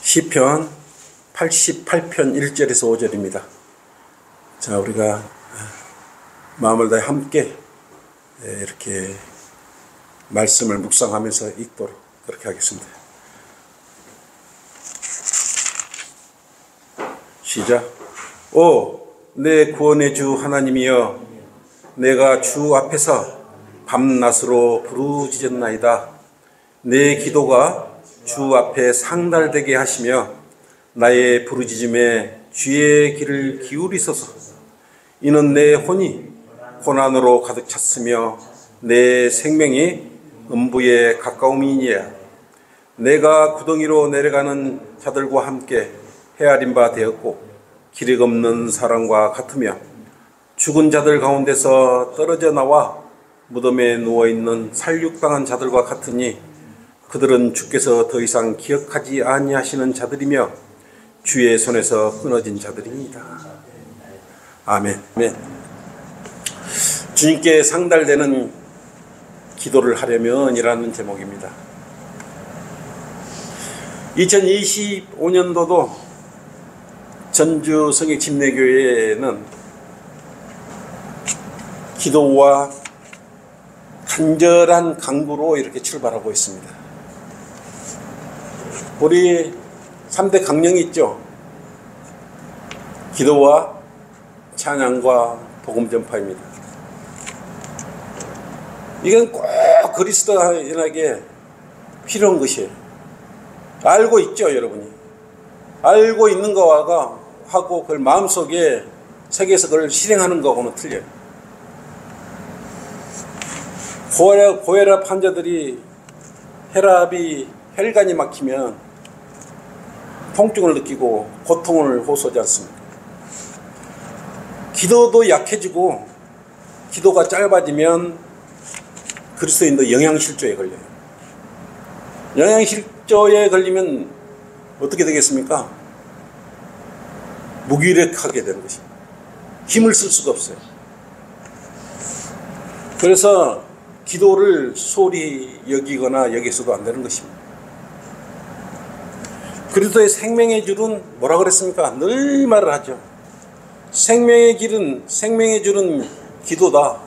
시편 88편 1절에서 5절입니다. 자, 우리가 마음을 다해 함께 이렇게 말씀을 묵상하면서 읽도록 그렇게 하겠습니다. 시작. 오, 내 구원의 주 하나님이여, 내가 주 앞에서 밤낮으로 부르짖었나이다. 내 기도가 주 앞에 상달되게 하시며 나의 부르짖음에 주의 귀를 기울이소서. 이는 내 혼이 고난으로 가득 찼으며 내 생명이 음부에 가까움이니라. 내가 구덩이로 내려가는 자들과 함께 헤아린 바 되었고 기력 없는 사람과 같으며 죽은 자들 가운데서 떨어져 나와 무덤에 누워있는 살육당한 자들과 같으니 그들은 주께서 더 이상 기억하지 아니하시는 자들이며 주의 손에서 끊어진 자들입니다. 아멘. 아멘. 주님께 상달되는 기도를 하려면 이라는 제목입니다. 2025년도도 전주 성익 침례교회에는 기도와 간절한 간구로 이렇게 출발하고 있습니다. 우리 3대 강령이 있죠. 기도와 찬양과 복음 전파입니다. 이건 꼭 그리스도인에게 필요한 것이에요. 알고 있죠, 여러분이. 알고 있는 거와 하고 그걸 마음속에 새겨서 그걸 실행하는 거하고는 틀려요. 고혈압 환자들이 혈관이 막히면 통증을 느끼고 고통을 호소하지 않습니까? 기도도 약해지고 기도가 짧아지면 그리스도인도 영양실조에 걸려요. 영양실조에 걸리면 어떻게 되겠습니까? 무기력하게 되는 것입니다. 힘을 쓸 수가 없어요. 그래서 기도를 소홀히 여기거나 여기서도 안 되는 것입니다. 그리스도의 생명의 줄은 뭐라 그랬습니까? 늘 말을 하죠. 생명의 줄은 기도다.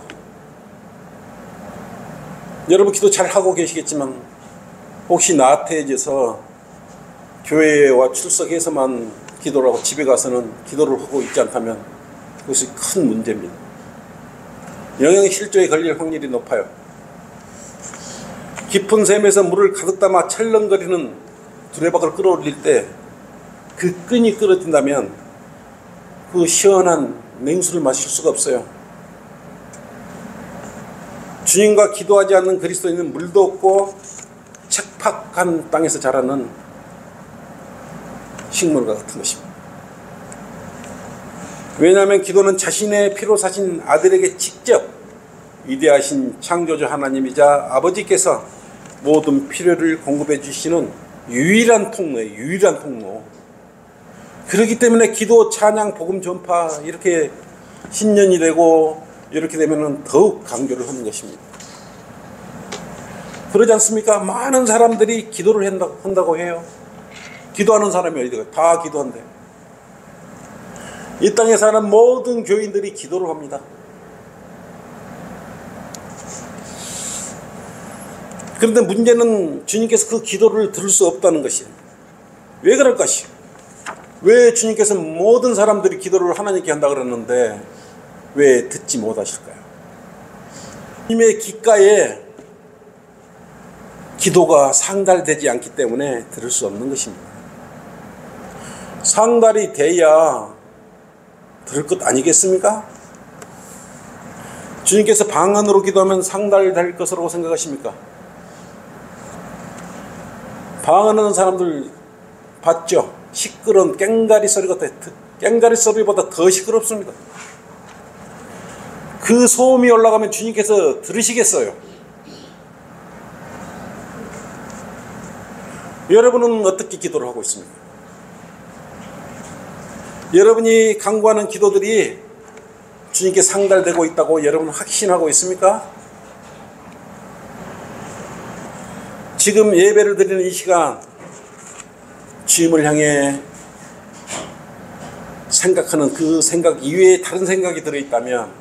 여러분 기도 잘 하고 계시겠지만 혹시 나태해져서 교회와 출석해서만 기도를 하고 집에 가서는 기도를 하고 있지 않다면 그것이 큰 문제입니다. 영양실조에 걸릴 확률이 높아요. 깊은 샘에서 물을 가득 담아 철렁거리는 두레박을 끌어올릴 때 그 끈이 끊어진다면 그 시원한 냉수를 마실 수가 없어요. 주님과 기도하지 않는 그리스도인은 물도 없고 척박한 땅에서 자라는 식물과 같은 것입니다. 왜냐하면 기도는 자신의 피로 사신 아들에게 직접 위대하신 창조주 하나님이자 아버지께서 모든 필요를 공급해 주시는 유일한 통로예요. 유일한 통로. 그렇기 때문에 기도, 찬양, 복음 전파 이렇게 신년이 되고 이렇게 되면 더욱 강조를 하는 것입니다. 그러지 않습니까? 많은 사람들이 기도를 한다고 해요. 기도하는 사람이 어디 가요? 다 기도한대요. 이 땅에 사는 모든 교인들이 기도를 합니다. 그런데 문제는 주님께서 그 기도를 들을 수 없다는 것이에요. 왜 그럴 것이요? 왜 주님께서 모든 사람들이 기도를 하나님께 한다 그러는데 왜 듣지 못하실까요? 주님의 귓가에 기도가 상달되지 않기 때문에 들을 수 없는 것입니다. 상달이 돼야 들을 것 아니겠습니까? 주님께서 방 안으로 기도하면 상달될 것으로 생각하십니까? 방언하는 사람들 봤죠? 시끄러운 꽹가리 소리보다 더 시끄럽습니다. 그 소음이 올라가면 주님께서 들으시겠어요? 여러분은 어떻게 기도를 하고 있습니까? 여러분이 간구하는 기도들이 주님께 상달되고 있다고 여러분 확신하고 있습니까? 지금 예배를 드리는 이 시간 주님을 향해 생각하는 그 생각 이외에 다른 생각이 들어있다면,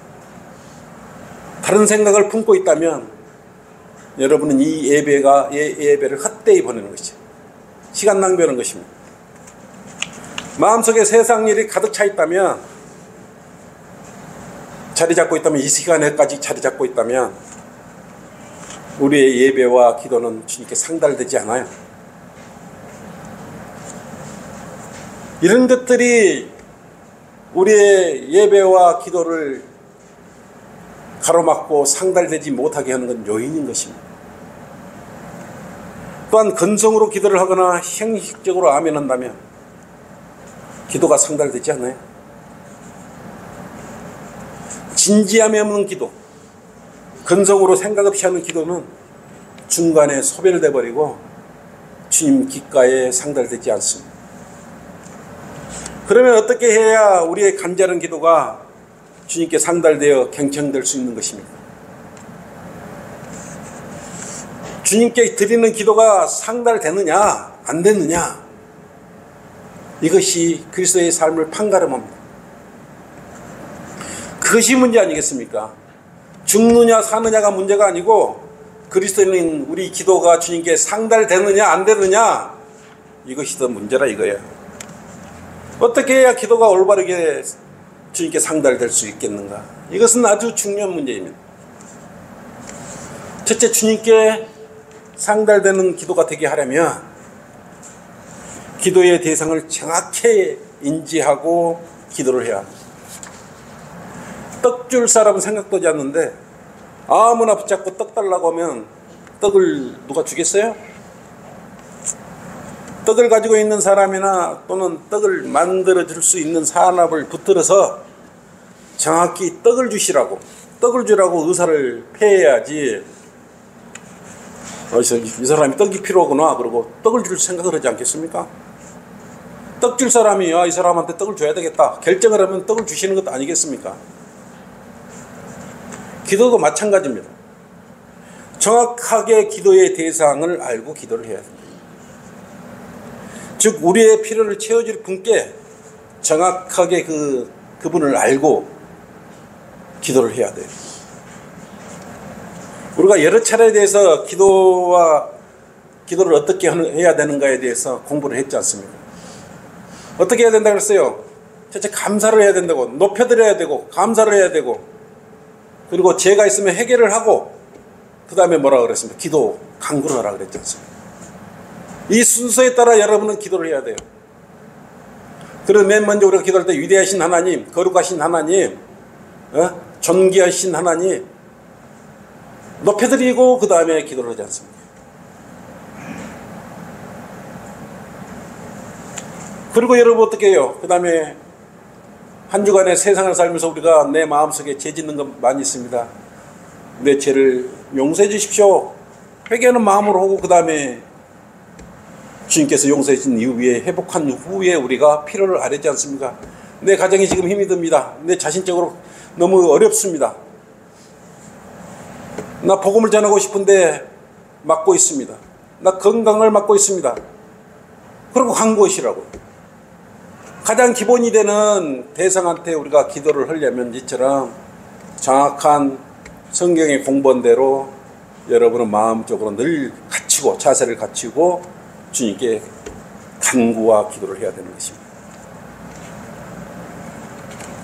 다른 생각을 품고 있다면 여러분은 이 예배를 헛되이 보내는 것이죠. 시간 낭비하는 것입니다. 마음속에 세상 일이 가득 차 있다면, 자리 잡고 있다면, 이 시간에까지 자리 잡고 있다면 우리의 예배와 기도는 주님께 상달되지 않아요. 이런 것들이 우리의 예배와 기도를 가로막고 상달되지 못하게 하는 건 요인인 것입니다. 또한 근성으로 기도를 하거나 형식적으로 아멘한다면 기도가 상달되지 않아요. 진지함이 없는 기도, 근성으로 생각 없이 하는 기도는 중간에 소멸돼 버리고 주님 귓가에 상달되지 않습니다. 그러면 어떻게 해야 우리의 간절한 기도가 주님께 상달되어 경청될 수 있는 것입니까? 주님께 드리는 기도가 상달되느냐 안 되느냐, 이것이 그리스도의 삶을 판가름합니다. 그것이 문제 아니겠습니까? 죽느냐 사느냐가 문제가 아니고 그리스도인은 우리 기도가 주님께 상달되느냐 안 되느냐, 이것이 더 문제라 이거예요. 어떻게 해야 기도가 올바르게 주님께 상달될 수 있겠는가? 이것은 아주 중요한 문제입니다. 첫째, 주님께 상달되는 기도가 되게 하려면 기도의 대상을 정확히 인지하고 기도를 해야 합니다. 떡 줄 사람은 생각도 하지 않는데 아무나 붙잡고 떡 달라고 하면 떡을 누가 주겠어요? 떡을 가지고 있는 사람이나 또는 떡을 만들어 줄 수 있는 산업을 붙들어서 정확히 떡을 주시라고, 떡을 주라고 의사를 폐해야지, 이 사람이 떡이 필요하구나 그러고 떡을 줄 생각을 하지 않겠습니까? 떡 줄 사람이 이 사람한테 떡을 줘야 되겠다 결정을 하면 떡을 주시는 것도 아니겠습니까? 기도도 마찬가지입니다. 정확하게 기도의 대상을 알고 기도를 해야 됩니다. 즉 우리의 필요를 채워줄 분께 정확하게 그분을 알고 기도를 해야 돼요. 우리가 여러 차례에 대해서 기도를 어떻게 해야 되는가에 대해서 공부를 했지 않습니까? 어떻게 해야 된다고 그랬어요? 첫째, 감사를 해야 된다고, 높여드려야 되고 감사를 해야 되고, 그리고 죄가 있으면 해결을 하고, 그 다음에 뭐라 그랬습니까? 기도 간구를 하라 그랬지 않습니까? 이 순서에 따라 여러분은 기도를 해야 돼요. 그래서 맨 먼저 우리가 기도할 때 위대하신 하나님, 거룩하신 하나님, 존귀하신 하나님 높여드리고 그 다음에 기도를 하지 않습니까? 그리고 여러분 어떻게 해요? 그 다음에 한 주간의 세상을 살면서 우리가 내 마음속에 죄 짓는 것 많이 있습니다. 내 죄를 용서해 주십시오. 회개하는 마음으로 하고 그 다음에 주님께서 용서해 주신 이후에 회복한 후에 우리가 필요를 아뢰지 않습니까? 내 가정이 지금 힘이 듭니다. 내 자신적으로 너무 어렵습니다. 나 복음을 전하고 싶은데 막고 있습니다. 나 건강을 막고 있습니다. 그리고 간구하시라고. 가장 기본이 되는 대상한테 우리가 기도를 하려면 이처럼 정확한 성경의 공본대로 여러분은 마음적으로 늘 갖추고 자세를 갖추고 주님께 간구와 기도를 해야 되는 것입니다.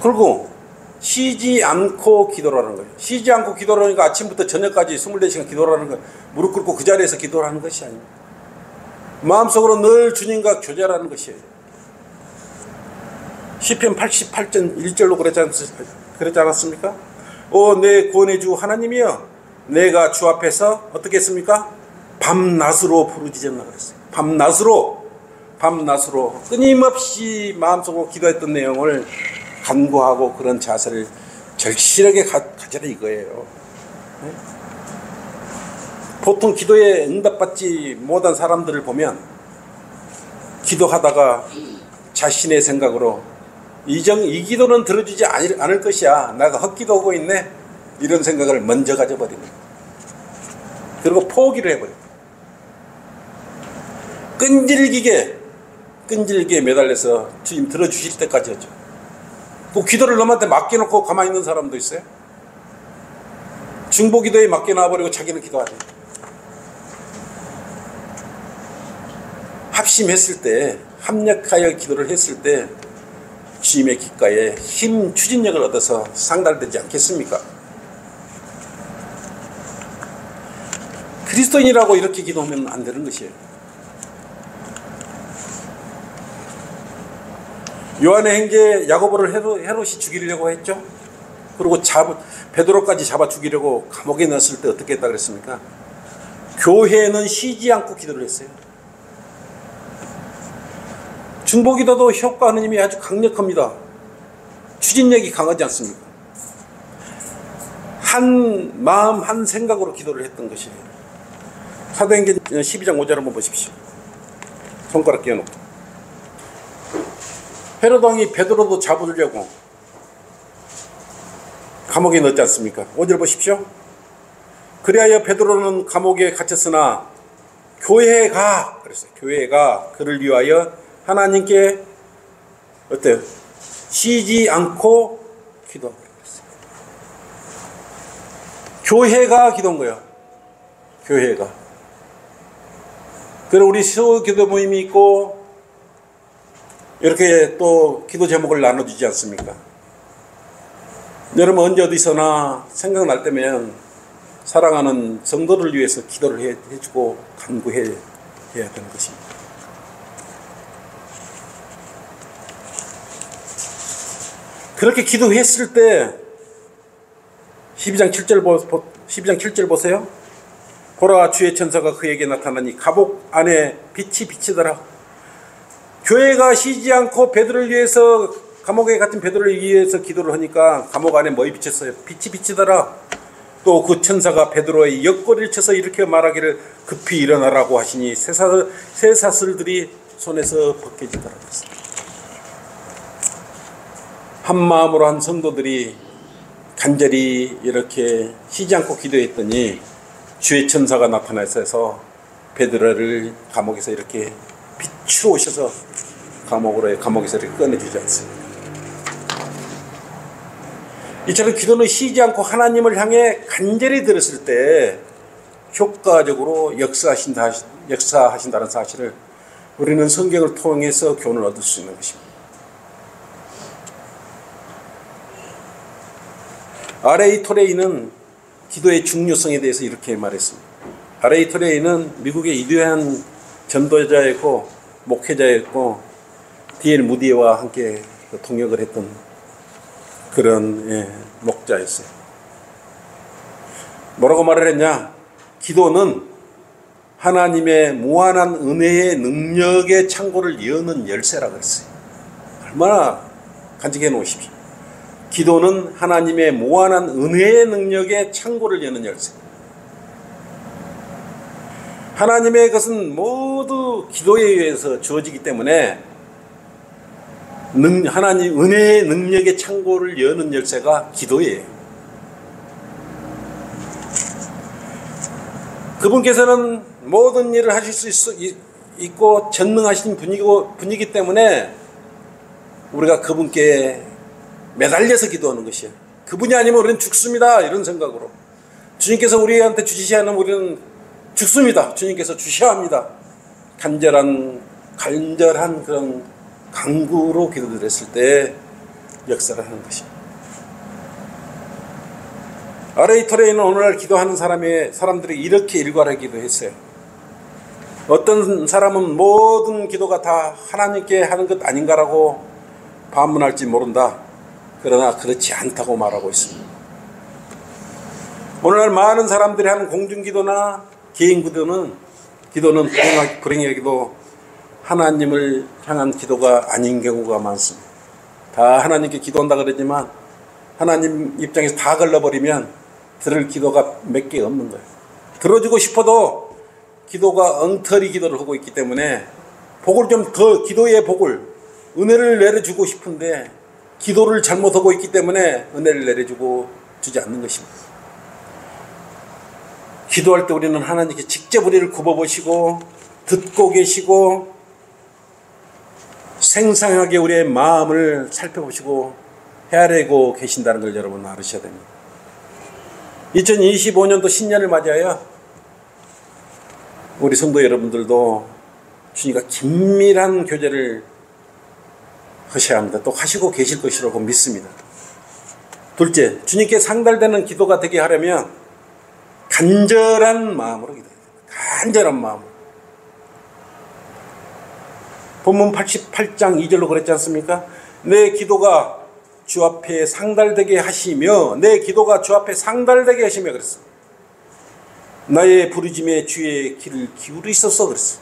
그리고 쉬지 않고 기도라는 거예요. 쉬지 않고 기도라니까 아침부터 저녁까지 24시간 기도라는 거, 무릎 꿇고 그 자리에서 기도를 하는 것이 아닙니다. 마음속으로 늘 주님과 교제하는 것이에요. 시편 88편 1절로 그랬지 않았습니까? 내 구원의 주 하나님이여, 내가 주 앞에서 어떻게 했습니까? 밤낮으로 부르짖었나 그랬어요. 밤낮으로 끊임없이 마음속으로 기도했던 내용을 간구하고 그런 자세를 절실하게 가져라 이거예요. 보통 기도에 응답받지 못한 사람들을 보면 기도하다가 자신의 생각으로 이 기도는 들어주지 않을 것이야, 내가 헛기도하고 있네, 이런 생각을 먼저 가져버립니다. 그리고 포기를 해버려요. 끈질기게 끈질기게 매달려서 주님 들어주실 때까지 하죠. 그 기도를 남한테 맡겨놓고 가만히 있는 사람도 있어요. 중보기도에 맡겨놔버리고 자기는 기도하죠. 합심했을 때, 합력하여 기도를 했을 때 주님의 귓가에 힘, 추진력을 얻어서 상달되지 않겠습니까? 그리스도인이라고 이렇게 기도하면 안 되는 것이에요. 요한의 행제 야고보를 헤롯이 죽이려고 했죠. 그리고 베드로까지 잡아 죽이려고 감옥에 넣었을 때 어떻게 했다 그랬습니까? 교회는 쉬지 않고 기도를 했어요. 중보기도도 효과 하느님이 아주 강력합니다. 추진력이 강하지 않습니까? 한 마음 한 생각으로 기도를 했던 것이에요. 사도행전 12장 5절 한번 보십시오. 손가락 끼워놓고. 헤롯 왕이 베드로도 잡으려고 감옥에 넣지 않습니까? 5절 보십시오. 그리하여 베드로는 감옥에 갇혔으나 교회가 그랬어요. 교회가 그를 위하여 하나님께 어때요? 쉬지 않고 기도하고 있어요. 교회가 기도한 거예요. 교회가. 그리고 우리 수호 기도 모임이 있고 이렇게 또 기도 제목을 나눠주지 않습니까? 여러분 언제 어디서나 생각날 때면 사랑하는 성도를 위해서 기도를 해주고 간구해야 되는 것입니다. 그렇게 기도했을 때 12장 7절 보세요. 보라 주의 천사가 그에게 나타나니 감옥 안에 빛이 비치더라. 교회가 쉬지 않고 베드로를 위해서 감옥에 갇힌 베드로를 위해서 기도를 하니까 감옥 안에 뭐에 비쳤어요? 빛이 비치더라. 또 그 천사가 베드로의 옆구리를 쳐서 이렇게 말하기를 급히 일어나라고 하시니 쇠사슬들이 손에서 벗겨지더라. 한 마음으로 한 성도들이 간절히 이렇게 쉬지 않고 기도했더니 주의 천사가 나타나서 베드로를 감옥에서 이렇게 비추어 오셔서 감옥에서 이렇게 꺼내주지 않습니다. 이처럼 기도는 쉬지 않고 하나님을 향해 간절히 들었을 때 효과적으로 역사하신다는 사실을 우리는 성경을 통해서 교훈을 얻을 수 있는 것입니다. R.A. 토레이는 기도의 중요성에 대해서 이렇게 말했습니다. R.A. 토레이는 미국의 위대한 전도자였고 목회자였고 D.L. 무디와 함께 통역을 했던 그런 목자였어요. 뭐라고 말을 했냐? 기도는 하나님의 무한한 은혜의 능력의 창고를 여는 열쇠라고 했어요. 얼마나 간직해 놓으십시오. 기도는 하나님의 무한한 은혜의 능력의 창고를 여는 열쇠. 하나님의 것은 모두 기도에 의해서 주어지기 때문에 하나님 은혜의 능력의 창고를 여는 열쇠가 기도예요. 그분께서는 모든 일을 하실 수 있고 전능하신 분이기 때문에 우리가 그분께 매달려서 기도하는 것이에요. 그분이 아니면 우리는 죽습니다. 이런 생각으로. 주님께서 우리한테 주시지 않으면 우리는 죽습니다. 주님께서 주셔야 합니다. 간절한 그런 간구로 기도드렸을 때 역사를 하는 것입니다. R.A. 토레이는 오늘날 기도하는 사람들이 이렇게 일관하기도 했어요. 어떤 사람은 모든 기도가 다 하나님께 하는 것 아닌가라고 반문할지 모른다. 그러나 그렇지 않다고 말하고 있습니다. 오늘날 많은 사람들이 하는 공중기도나 개인기도는 불행하게도 하나님을 향한 기도가 아닌 경우가 많습니다. 다 하나님께 기도한다 그러지만 하나님 입장에서 다 걸러버리면 들을 기도가 몇 개 없는 거예요. 들어주고 싶어도 기도가 엉터리 기도를 하고 있기 때문에 복을 좀 더 기도의 복을 은혜를 내려주고 싶은데 기도를 잘못하고 있기 때문에 은혜를 내려주고 주지 않는 것입니다. 기도할 때 우리는 하나님께 직접 우리를 굽어보시고 듣고 계시고 생생하게 우리의 마음을 살펴보시고 헤아리고 계신다는 걸 여러분 알으셔야 됩니다. 2025년도 신년을 맞이하여 우리 성도 여러분들도 주님과 긴밀한 교제를 하셔야 합니다. 또 하시고 계실 것이라고 믿습니다. 둘째, 주님께 상달되는 기도가 되게 하려면 간절한 마음으로 기도해야 됩니다. 간절한 마음으로. 본문 88장 2절로 그랬지 않습니까? 내 기도가 주 앞에 상달되게 하시며, 내 기도가 주 앞에 상달되게 하시며 그랬어. 나의 부르짐에 주의 귀를 기울이소서 그랬어.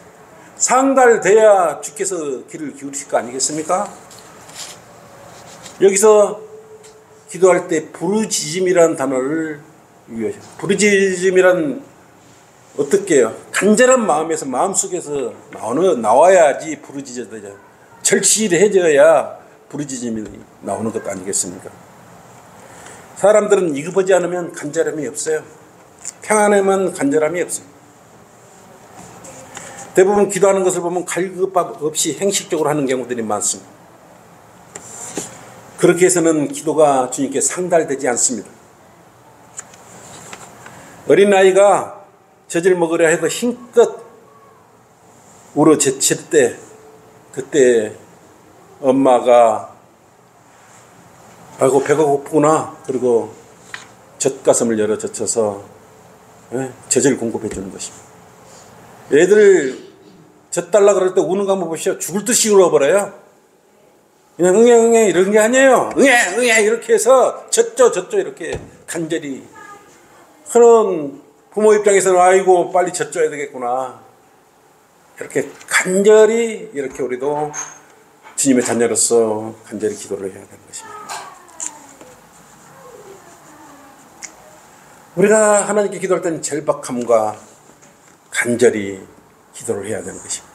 상달돼야 주께서 귀를 기울이실 거 아니겠습니까? 여기서 기도할 때 부르짖음이라는 단어를 유효해요. 부르짖음이란 어떻게 해요? 간절한 마음에서, 마음속에서 나와야지 부르짖어야 되죠. 절실해져야 부르짖음이 나오는 것도 아니겠습니까? 사람들은 이거보지 않으면 간절함이 없어요. 평안하면 간절함이 없어요. 대부분 기도하는 것을 보면 갈급함 없이 행식적으로 하는 경우들이 많습니다. 그렇게 해서는 기도가 주님께 상달되지 않습니다. 어린아이가 젖을 먹으려 해도 힘껏 울어 제칠 때, 그때 엄마가 아이고 배가 고프구나, 그리고 젖가슴을 열어 젖혀서 젖을 공급해 주는 것입니다. 애들 젖 달라 그럴 때 우는 거 한번 보시죠. 죽을 듯이 울어버려요. 그냥 응애 응애 이런 게 아니에요. 응애 응애 이렇게 해서 젖죠 이렇게 간절히. 그런 부모 입장에서는 아이고 빨리 젖줘야 되겠구나, 이렇게 간절히, 이렇게 우리도 주님의 자녀로서 간절히 기도를 해야 되는 것입니다. 우리가 하나님께 기도할 때는 절박함과 간절히 기도를 해야 되는 것입니다.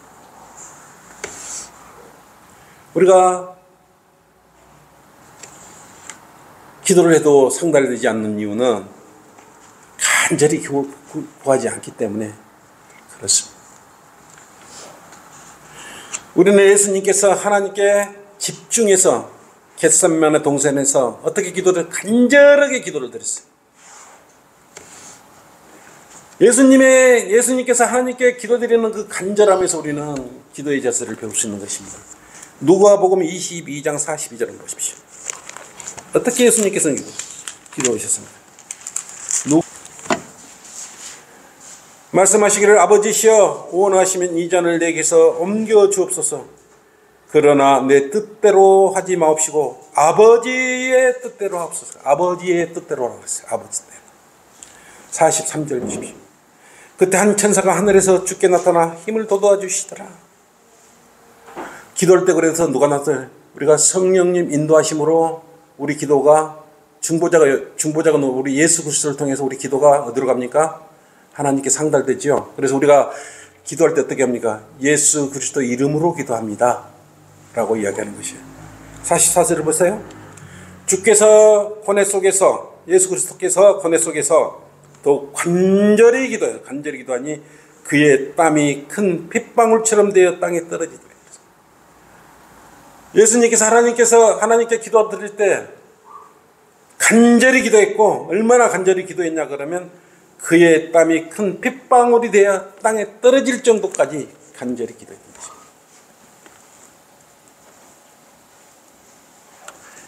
우리가 기도를 해도 상달되지 않는 이유는 간절히 구하지 않기 때문에 그렇습니다. 우리는 예수님께서 하나님께 집중해서 겟세마네 동산에서 어떻게 간절하게 기도를 드렸어요. 예수님께서 하나님께 기도드리는 그 간절함에서 우리는 기도의 자세를 배울 수 있는 것입니다. 누가복음 22장 42절을 보십시오. 어떻게 예수님께서 기도하셨습니까? 말씀하시기를 아버지시여 원하시면 이 잔을 내게서 옮겨 주옵소서. 그러나 내 뜻대로 하지 마옵시고 아버지의 뜻대로 하옵소서. 아버지의 뜻대로 하라고 했어요. 아버지 뜻대로. 43절 보십시오. 그때 한 천사가 하늘에서 주께 나타나 힘을 돋워 주시더라. 기도할 때 그래서 누가 나타나요? 우리가 성령님 인도하심으로 우리 기도가 중보자가 우리 예수 그리스도를 통해서 우리 기도가 어디로 갑니까? 하나님께 상달되지요. 그래서 우리가 기도할 때 어떻게 합니까? 예수 그리스도 이름으로 기도합니다 라고 이야기하는 것이에요. 44절을 보세요. 주께서 고뇌 속에서, 예수 그리스도께서 고뇌 속에서 더욱 간절히 기도해요. 간절히 기도하니 그의 땀이 큰 핏방울처럼 되어 땅에 떨어지더라. 예수님께서 하나님께 기도 드릴 때 간절히 기도했고, 얼마나 간절히 기도했냐 그러면 그의 땀이 큰 핏방울이 되어 땅에 떨어질 정도까지 간절히 기도했던 것입니다.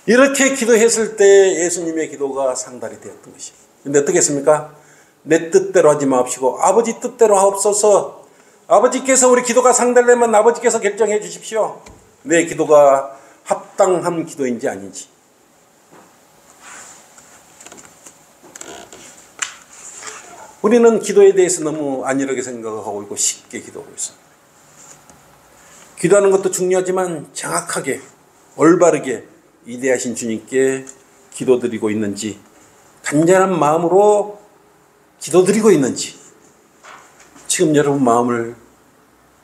이렇게 기도했을 때 예수님의 기도가 상달이 되었던 것입니다. 근데 어떻게 했습니까? 내 뜻대로 하지 마옵시고 아버지 뜻대로 하옵소서. 아버지께서 우리 기도가 상달되면 아버지께서 결정해 주십시오. 내 기도가 합당한 기도인지 아닌지. 우리는 기도에 대해서 너무 안일하게 생각하고 있고 쉽게 기도하고 있습니다. 기도하는 것도 중요하지만 정확하게 올바르게 위대하신 주님께 기도드리고 있는지, 간절한 마음으로 기도드리고 있는지, 지금 여러분 마음을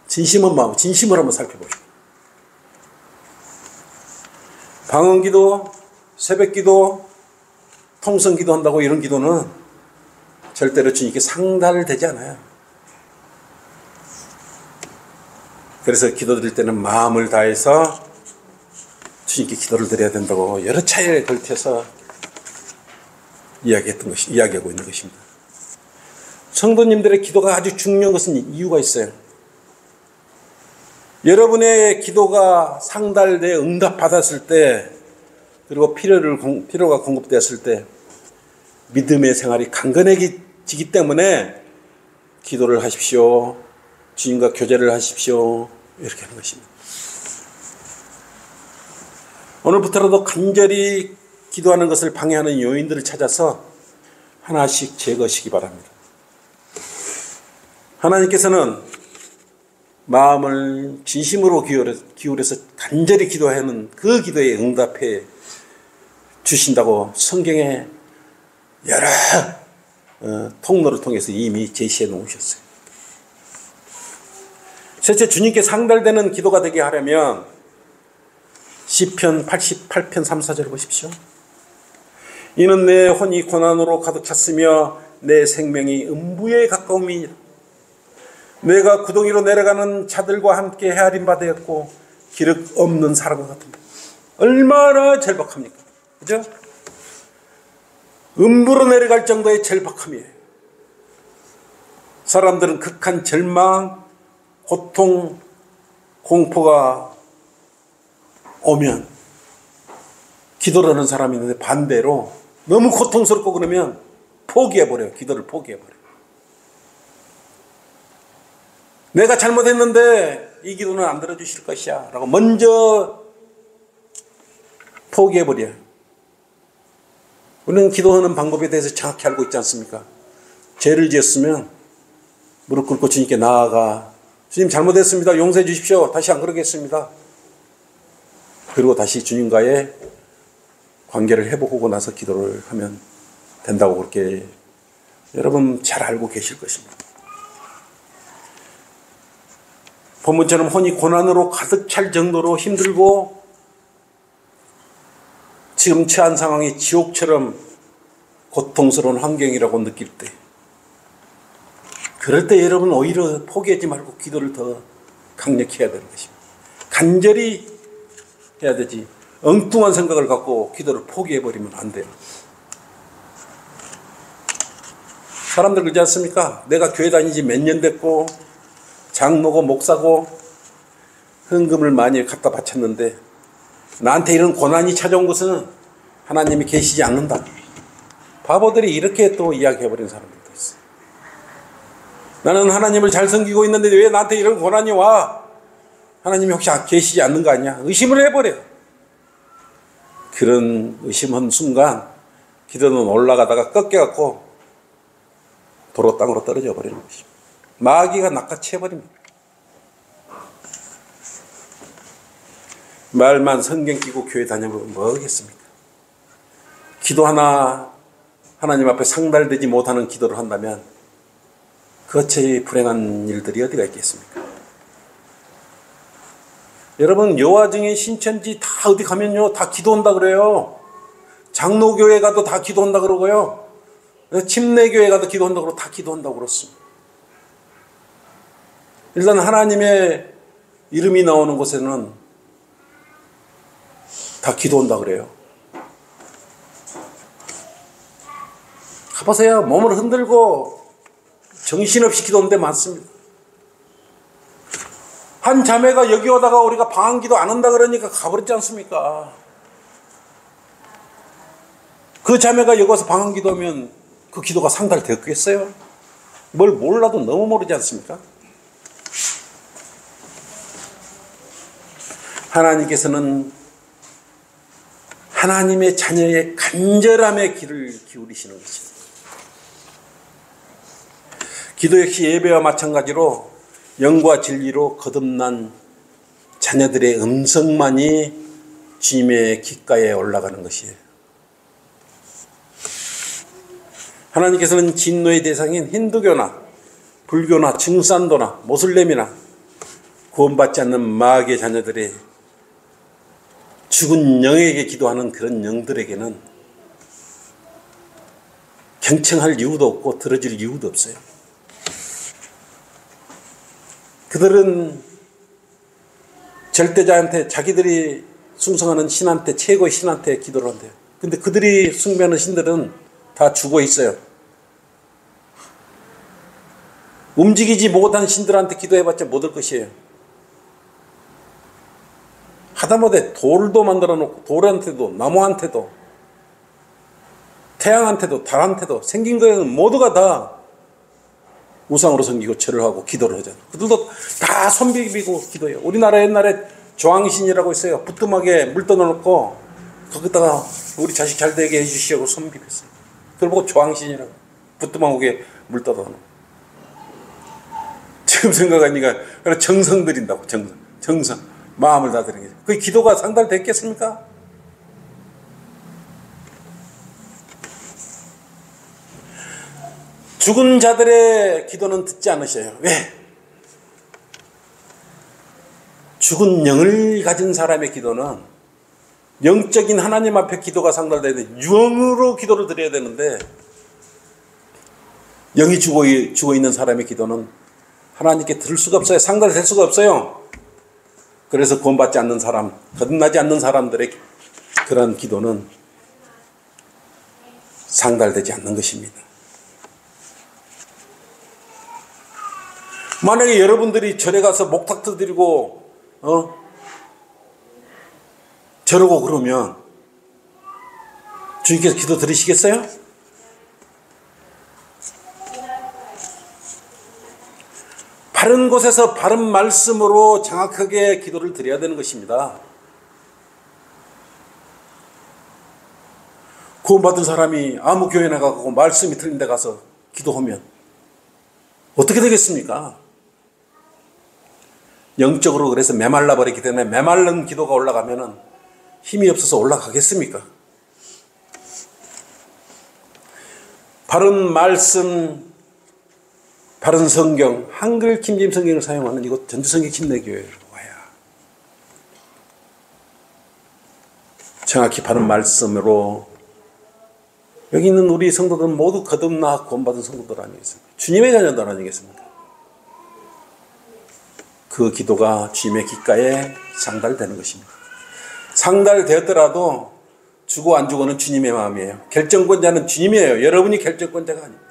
진심으로 한번 살펴보십시오. 방언기도, 새벽기도, 통성기도 한다고 이런 기도는 절대로 주님께 상달되지 않아요. 그래서 기도드릴 때는 마음을 다해서 주님께 기도를 드려야 된다고 여러 차례에 걸쳐서 이야기하고 있는 것입니다. 성도님들의 기도가 아주 중요한 것은 이유가 있어요. 여러분의 기도가 상달돼 응답받았을 때, 그리고 필요가 공급되었을 때 믿음의 생활이 강건해지기 때문에 기도를 하십시오, 주님과 교제를 하십시오, 이렇게 하는 것입니다. 오늘부터라도 간절히 기도하는 것을 방해하는 요인들을 찾아서 하나씩 제거하시기 바랍니다. 하나님께서는 마음을 진심으로 기울여서 간절히 기도하는 그 기도에 응답해 주신다고 성경에 여러 통로를 통해서 이미 제시해 놓으셨어요. 셋째, 주님께 상달되는 기도가 되게 하려면 시편 88편 3, 4절 보십시오. 이는 내 혼이 고난으로 가득 찼으며 내 생명이 음부에 가까움이니라. 내가 구덩이로 내려가는 자들과 함께 헤아림 받았고 기력 없는 사람과 같은데. 얼마나 절박합니까? 그죠? 음부로 내려갈 정도의 절박함이에요. 사람들은 극한 절망, 고통, 공포가 오면 기도를 하는 사람이 있는데 반대로 너무 고통스럽고 그러면 포기해버려요. 기도를 포기해버려요. 내가 잘못했는데 이 기도는 안 들어주실 것이야 라고 먼저 포기해버려요. 우리는 기도하는 방법에 대해서 정확히 알고 있지 않습니까? 죄를 지었으면 무릎 꿇고 주님께 나아가, 주님 잘못했습니다, 용서해 주십시오, 다시 안 그러겠습니다. 그리고 다시 주님과의 관계를 회복하고 나서 기도를 하면 된다고 그렇게 여러분 잘 알고 계실 것입니다. 본문처럼 혼이 고난으로 가득 찰 정도로 힘들고 지금 처한 상황이 지옥처럼 고통스러운 환경이라고 느낄 때, 그럴 때 여러분 오히려 포기하지 말고 기도를 더 강력히 해야 되는 것입니다. 간절히 해야 되지, 엉뚱한 생각을 갖고 기도를 포기해버리면 안 돼요. 사람들 그러지 않습니까? 내가 교회 다니지 몇 년 됐고 장로고 목사고 헌금을 많이 갖다 바쳤는데 나한테 이런 고난이 찾아온 것은 하나님이 계시지 않는다. 바보들이 이렇게 또 이야기해버리는 사람들도 있어요. 나는 하나님을 잘 섬기고 있는데 왜 나한테 이런 고난이 와? 하나님이 혹시 계시지 않는 거 아니야? 의심을 해버려요. 그런 의심한 순간 기도는 올라가다가 꺾여갖고 도로 땅으로 떨어져 버리는 것입니다. 마귀가 낚아채 버립니다. 말만 성경 끼고 교회 다녀보면 뭐겠습니까? 기도 하나 하나님 앞에 상달되지 못하는 기도를 한다면 그것이 불행한 일들이 어디가 있겠습니까? 여러분, 요하증인 신천지 다 어디 가면요 다 기도한다 그래요. 장로교회 가도 다 기도한다 그러고요, 침례교회 가도 기도한다 그러고 다 기도한다고 그렇습니다. 일단 하나님의 이름이 나오는 곳에는 다 기도한다 그래요. 가보세요. 몸을 흔들고 정신없이 기도하는 데 많습니다. 한 자매가 여기 오다가 우리가 방한기도 안 한다 그러니까 가버렸지 않습니까? 그 자매가 여기 와서 방한기도 하면 그 기도가 상달됐겠어요? 뭘 몰라도 너무 모르지 않습니까? 하나님께서는 하나님의 자녀의 간절함에 귀를 기울이시는 것입니다. 기도 역시 예배와 마찬가지로 영과 진리로 거듭난 자녀들의 음성만이 주님의 귓가에 올라가는 것이에요. 하나님께서는 진노의 대상인 힌두교나 불교나 증산도나 모슬렘이나 구원받지 않는 마귀의 자녀들의 죽은 영에게 기도하는 그런 영들에게는 경청할 이유도 없고 들어줄 이유도 없어요. 그들은 절대자한테 자기들이 숭상하는 신한테, 최고의 신한테 기도를 한대요. 근데 그들이 숭배하는 신들은 다 죽어 있어요. 움직이지 못한 신들한테 기도해봤자 못 올 것이에요. 하다못해 돌도 만들어 놓고 돌한테도 나무한테도 태양한테도 달한테도 생긴 거에는 모두가 다 우상으로 섬기고 절을 하고 기도를 하잖아요. 그들도 다 손 비비고 기도해요. 우리나라 옛날에 조항신이라고 있어요. 부뚜막에 물 떠넣어놓고 거기다가 우리 자식 잘 되게 해주시라고 손 비볐어요. 그걸 보고 조항신이라고. 부뚜막에 물 떠넣어놓고. 지금 생각하니까 정성 드린다고. 정성. 마음을 다 드리는 게. 그 기도가 상달됐겠습니까? 죽은 자들의 기도는 듣지 않으셔요. 왜? 죽은 영을 가진 사람의 기도는 영적인 하나님 앞에 기도가 상달돼야 돼. 영으로 기도를 드려야 되는데 영이 죽어 있는 사람의 기도는 하나님께 들을 수가 없어요. 상달될 수가 없어요. 그래서 구원받지 않는 사람, 거듭나지 않는 사람들의 그런 기도는 상달되지 않는 것입니다. 만약에 여러분들이 절에 가서 목탁도 드리고 저러고 그러면 주님께서 기도 들으시겠어요? 바른 곳에서 바른 말씀으로 정확하게 기도를 드려야 되는 것입니다. 구원받은 사람이 아무 교회 나가고 말씀이 틀린 데 가서 기도하면 어떻게 되겠습니까? 영적으로 그래서 메말라 버리기 때문에 메말른 기도가 올라가면은 힘이 없어서 올라가겠습니까? 바른 말씀, 바른 성경, 한글 킴짐 성경을 사용하는 이곳 전주성경 침례교회로 와야 정확히 바른 말씀으로 여기 있는 우리 성도들은 모두 거듭나 구원받은 성도들 아니겠습니까? 주님의 자녀들 아니겠습니까? 그 기도가 주님의 귓가에 상달되는 것입니다. 상달되었더라도 주고 안 주고는 주님의 마음이에요. 결정권자는 주님이에요. 여러분이 결정권자가 아닙니다.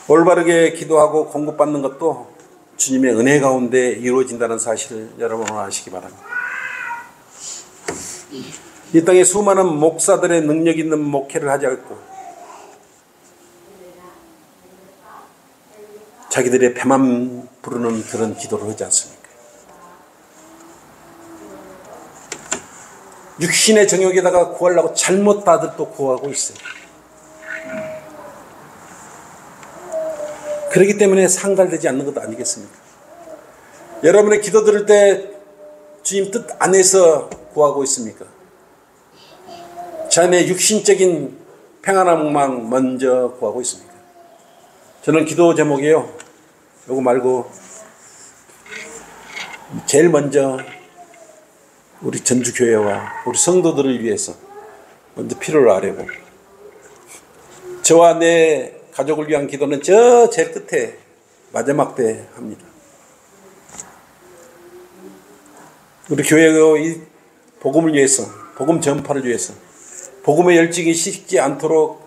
올바르게 기도하고 공급받는 것도 주님의 은혜 가운데 이루어진다는 사실을 여러분 아시기 바랍니다. 이 땅에 수많은 목사들의 능력 있는 목회를 하지 않고 자기들의 배만 부르는 그런 기도를 하지 않습니까? 육신의 정욕에다가 구하려고 잘못 다들 또 구하고 있어요. 그렇기 때문에 상달되지 않는 것 아니겠습니까? 여러분의 기도 들을 때 주님 뜻 안에서 구하고 있습니까? 자신의 육신적인 평안함만 먼저 구하고 있습니까? 저는 기도 제목이에요. 요거 말고 제일 먼저 우리 전주교회와 우리 성도들을 위해서 먼저 필요를 아뢰고 저와 내 가족을 위한 기도는 저 제일 끝에 마지막 때 합니다. 우리 교회의 이 복음을 위해서, 복음 전파를 위해서, 복음의 열정이 식지 않도록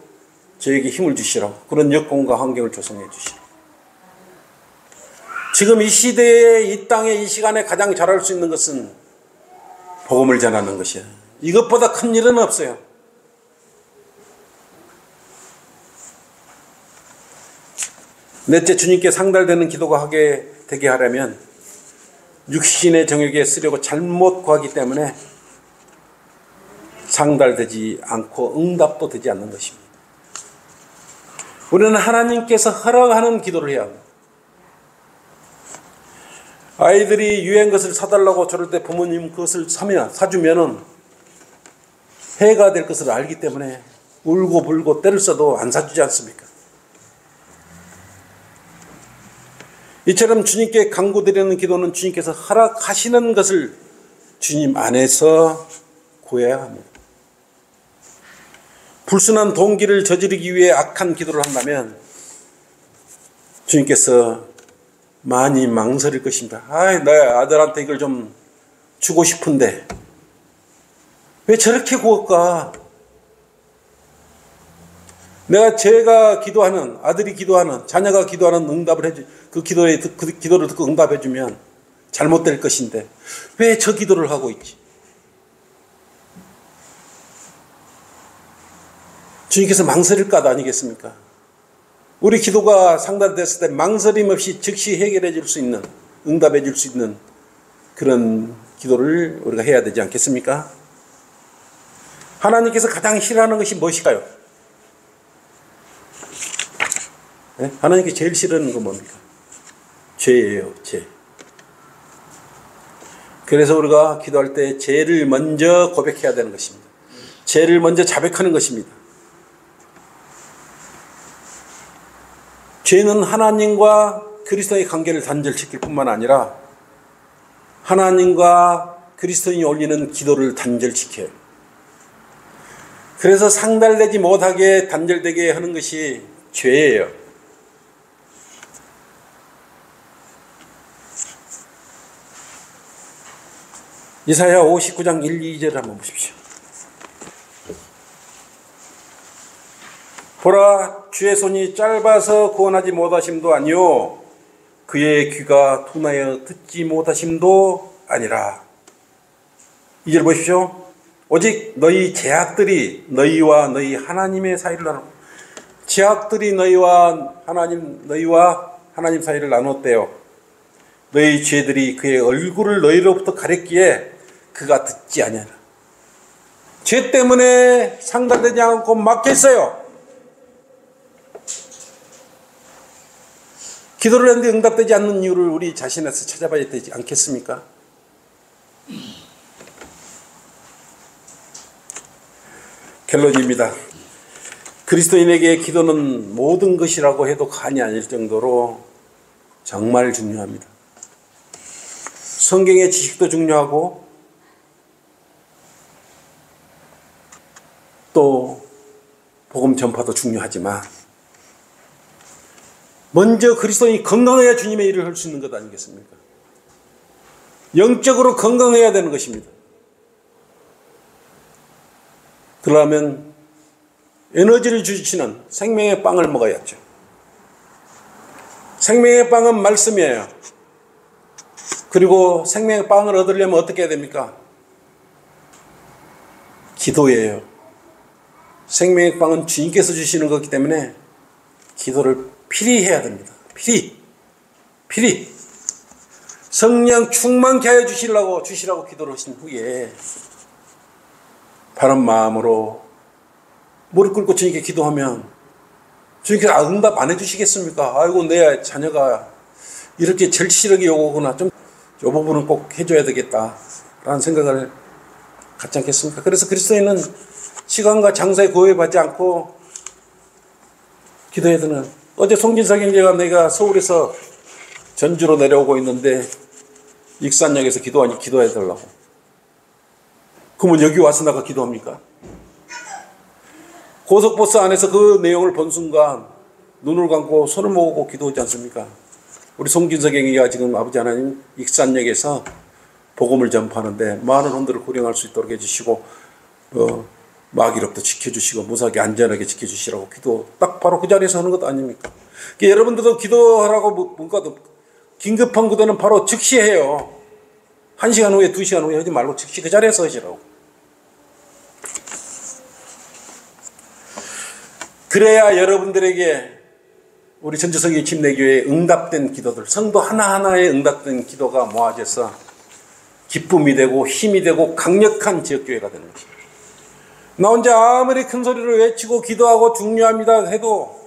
저에게 힘을 주시라고 그런 여건과 환경을 조성해 주시라고. 지금 이 시대에 이 땅에 이 시간에 가장 잘할 수 있는 것은 복음을 전하는 것이야. 이것보다 큰 일은 없어요. 넷째, 주님께 상달되는 기도가 되게 하려면 육신의 정욕에 쓰려고 잘못 구하기 때문에 상달되지 않고 응답도 되지 않는 것입니다. 우리는 하나님께서 허락하는 기도를 해야 합니다. 아이들이 유행 것을 사달라고 저럴 때 부모님 그것을 사주면은 해가 될 것을 알기 때문에 울고 불고 때를 써도 안 사주지 않습니까? 이처럼 주님께 간구드리는 기도는 주님께서 허락하시는 것을 주님 안에서 구해야 합니다. 불순한 동기를 저지르기 위해 악한 기도를 한다면 주님께서 많이 망설일 것입니다. 내 아들한테 이걸 좀 주고 싶은데 왜 저렇게 구할까? 제가 기도하는, 아들이 기도하는, 자녀가 기도하는 응답을 그 기도를 듣고 응답해주면 잘못될 것인데 왜 저 기도를 하고 있지? 주님께서 망설일 것 아니겠습니까? 우리 기도가 상달됐을 때 망설임 없이 즉시 해결해 줄 수 있는, 응답해 줄 수 있는 그런 기도를 우리가 해야 되지 않겠습니까? 하나님께서 가장 싫어하는 것이 무엇일까요? 네? 하나님께 제일 싫어하는 건 뭡니까? 죄예요, 죄. 그래서 우리가 기도할 때 죄를 먼저 고백해야 되는 것입니다. 죄를 먼저 자백하는 것입니다. 죄는 하나님과 그리스도의 관계를 단절시킬 뿐만 아니라 하나님과 그리스도인이 올리는 기도를 단절시켜요. 그래서 상달되지 못하게 단절되게 하는 것이 죄예요. 이사야 59장 1, 2절을 한번 보십시오. 보라, 주의 손이 짧아서 구원하지 못하심도 아니요 그의 귀가 둔하여 듣지 못하심도 아니라. 2절 보십시오. 오직 너희 죄악들이 너희와 너희 하나님의 사이를 나누고, 죄악들이 너희와 하나님 사이를 나눴대요. 너희 죄들이 그의 얼굴을 너희로부터 가렸기에 그가 듣지 아니하라. 죄 때문에 상달되지 않고 막혔어요. 기도를 했는데 응답되지 않는 이유를 우리 자신에서 찾아봐야 되지 않겠습니까? 결론입니다. 그리스도인에게 기도는 모든 것이라고 해도 과언이 아닐 정도로 정말 중요합니다. 성경의 지식도 중요하고 또 복음 전파도 중요하지만 먼저 그리스도인이 건강해야 주님의 일을 할 수 있는 것 아니겠습니까? 영적으로 건강해야 되는 것입니다. 그러면 에너지를 주시는 생명의 빵을 먹어야죠. 생명의 빵은 말씀이에요. 그리고 생명의 빵을 얻으려면 어떻게 해야 됩니까? 기도예요. 생명의 빵은 주님께서 주시는 거기 때문에 기도를 필히 해야 됩니다. 필히. 성령 충만케 하여 주시라고 기도를 하신 후에 바른 마음으로 무릎 꿇고 주님께 기도하면 주님께서 응답 안 해주시겠습니까? 아이고, 내 자녀가 이렇게 절실하게 요구하구나. 좀 이 부분은 꼭 해줘야 되겠다 라는 생각을 갖지 않겠습니까? 그래서 그리스도인은 시간과 장소에 구애받지 않고 기도해야 되는. 어제 송진석 형제가 내가 서울에서 전주로 내려오고 있는데 익산역에서 기도해 달라고. 그러면 여기 와서 나가 기도합니까? 고속버스 안에서 그 내용을 본 순간 눈을 감고 손을 모으고 기도하지 않습니까? 우리 송진석 형제가 지금 아버지 하나님 익산역에서 복음을 전파하는데 많은 혼들을 구령할 수 있도록 해주시고 마귀로부터 지켜주시고 무사하게 안전하게 지켜주시라고 기도 딱 바로 그 자리에서 하는 것 아닙니까? 그러니까 여러분들도 기도하라고 뭔가 긴급한 기도는 바로 즉시 해요. 1시간 후에 2시간 후에 하지 말고 즉시 그 자리에서 하시라고. 그래야 여러분들에게 우리 전주성의 침례교회에 응답된 기도들, 성도 하나하나에 응답된 기도가 모아져서 기쁨이 되고 힘이 되고 강력한 지역교회가 되는 것입니다. 나 혼자 아무리 큰 소리를 외치고 기도하고 중요합니다 해도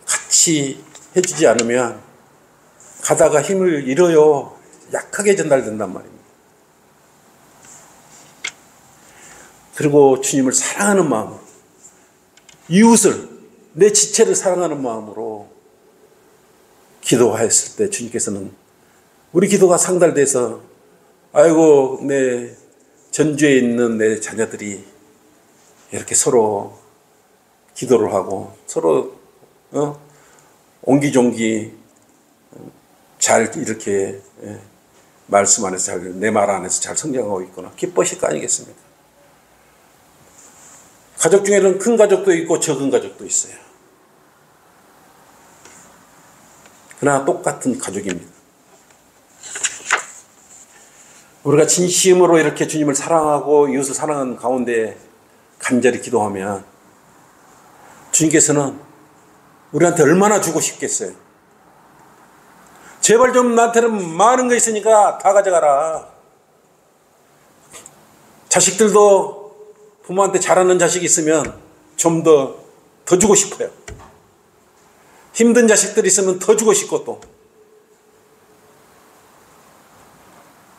같이 해주지 않으면 가다가 힘을 잃어요. 약하게 전달된단 말입니다. 그리고 주님을 사랑하는 마음으로, 이웃을, 내 지체를 사랑하는 마음으로 기도하였을 때 주님께서는 우리 기도가 상달돼서 아이고, 내 전주에 있는 내 자녀들이 이렇게 서로 기도를 하고 서로 옹기종기 잘 이렇게 말씀 안에서 내 말 안에서 잘 성장하고 있구나 기뻐하실 거 아니겠습니까? 가족 중에는 큰 가족도 있고 적은 가족도 있어요. 그러나 똑같은 가족입니다. 우리가 진심으로 이렇게 주님을 사랑하고 이웃을 사랑하는 가운데 간절히 기도하면 주님께서는 우리한테 얼마나 주고 싶겠어요. 제발 좀 나한테는 많은 거 있으니까 다 가져가라. 자식들도 부모한테 잘하는 자식이 있으면 좀 더 주고 싶어요. 힘든 자식들이 있으면 더 주고 싶고 또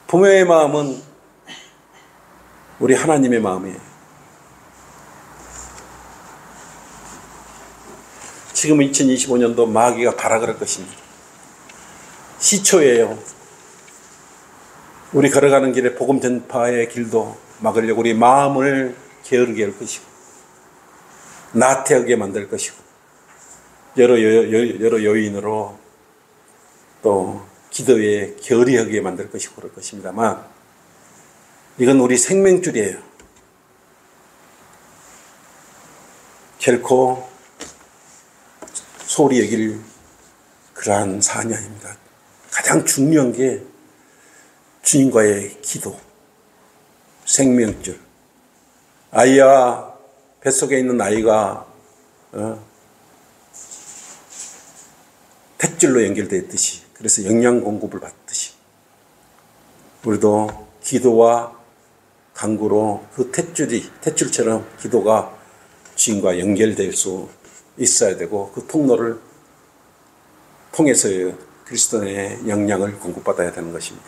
부모의 마음은 우리 하나님의 마음이에요. 지금 2025년도 마귀가 가라 그럴 것입니다. 시초예요. 우리 걸어가는 길에 복음 전파의 길도 막으려고 우리 마음을 게으르게 할 것이고 나태하게 만들 것이고 여러 요인으로 또 기도에 게으르하게 만들 것이고 그럴 것입니다만 이건 우리 생명줄이에요. 결코 소홀히 여길 그러한 사안이 아닙니다. 가장 중요한 게 주님과의 기도, 생명줄. 아이와 뱃속에 있는 아이가 탯줄로 연결되었듯이 그래서 영양 공급을 받듯이 우리도 기도와 간구로 그 탯줄처럼 기도가 주님과 연결될 수 있어야 되고 그 통로를 통해서 그리스도의 영양을 공급받아야 되는 것입니다.